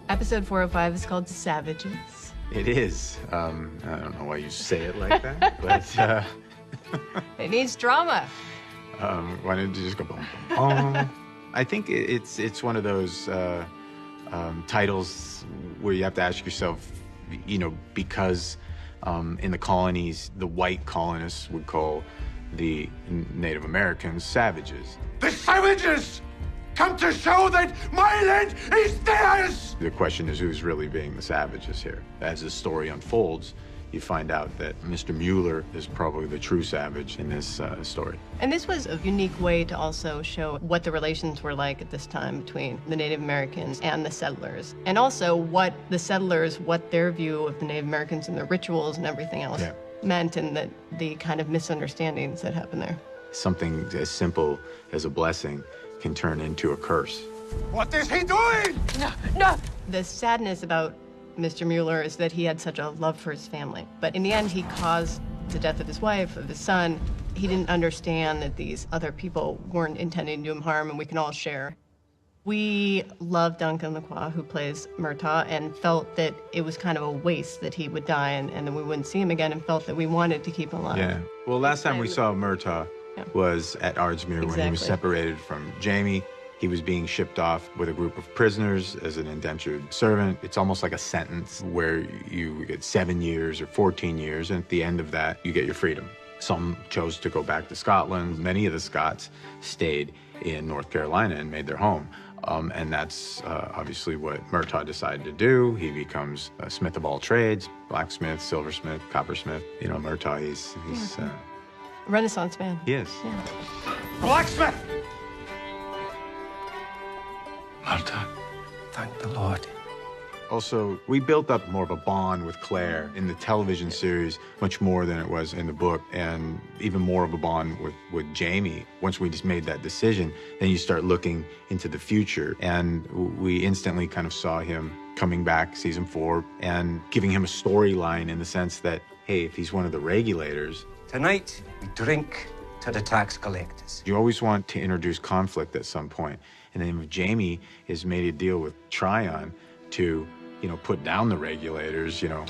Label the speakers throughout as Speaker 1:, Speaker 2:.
Speaker 1: Episode 405 is called Savages.
Speaker 2: It is. I don't know why you say it like that, but...
Speaker 1: It needs drama.
Speaker 2: Why didn't you just go boom, boom, boom? I think it's one of those titles where you have to ask yourself, you know, because in the colonies, the white colonists would call the Native Americans savages.
Speaker 3: The savages come to show that my land is theirs!
Speaker 2: The question is who's really being the savages here. As the story unfolds, you find out that Mr. Mueller is probably the true savage in this story.
Speaker 1: And this was a unique way to also show what the relations were like at this time between the Native Americans and the settlers. And also what the settlers, what their view of the Native Americans and their rituals and everything else meant, and the kind of misunderstandings that happened there.
Speaker 2: Something as simple as a blessing can turn into a curse.
Speaker 3: What is he doing?
Speaker 1: No! The sadness about Mr. Mueller is that he had such a love for his family. But in the end, he caused the death of his wife, of his son. He didn't understand that these other people weren't intending to do him harm, and we can all share. We love Duncan Lacroix, who plays Murtaugh, and felt that it was kind of a waste that he would die and then we wouldn't see him again, and felt that we wanted to keep him alive.
Speaker 2: Yeah. Well, last time we saw Murtaugh was at Ardsmuir when he was separated from Jamie. He was being shipped off with a group of prisoners as an indentured servant. It's almost like a sentence where you get 7 years or 14 years, and at the end of that, you get your freedom. Some chose to go back to Scotland. Many of the Scots stayed in North Carolina and made their home. And that's obviously what Murtaugh decided to do. He becomes a smith of all trades, blacksmith, silversmith, coppersmith. You know, Murtaugh, he's
Speaker 1: Renaissance man.
Speaker 2: He is.
Speaker 1: Yeah.
Speaker 3: Blacksmith!
Speaker 4: Murtaugh, thank the Lord.
Speaker 2: Also, we built up more of a bond with Claire in the television series, much more than it was in the book, and even more of a bond with Jamie. Once we just made that decision, then you start looking into the future, and we instantly kind of saw him coming back season 4 and giving him a storyline in the sense that, hey, if he's one of the regulators...
Speaker 4: Tonight, we drink to the tax collectors.
Speaker 2: You always want to introduce conflict at some point. And then if Jamie has made a deal with Tryon to, you know, put down the regulators, you know,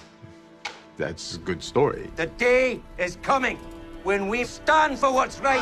Speaker 2: that's a good story.
Speaker 4: The day is coming when we stand for what's right.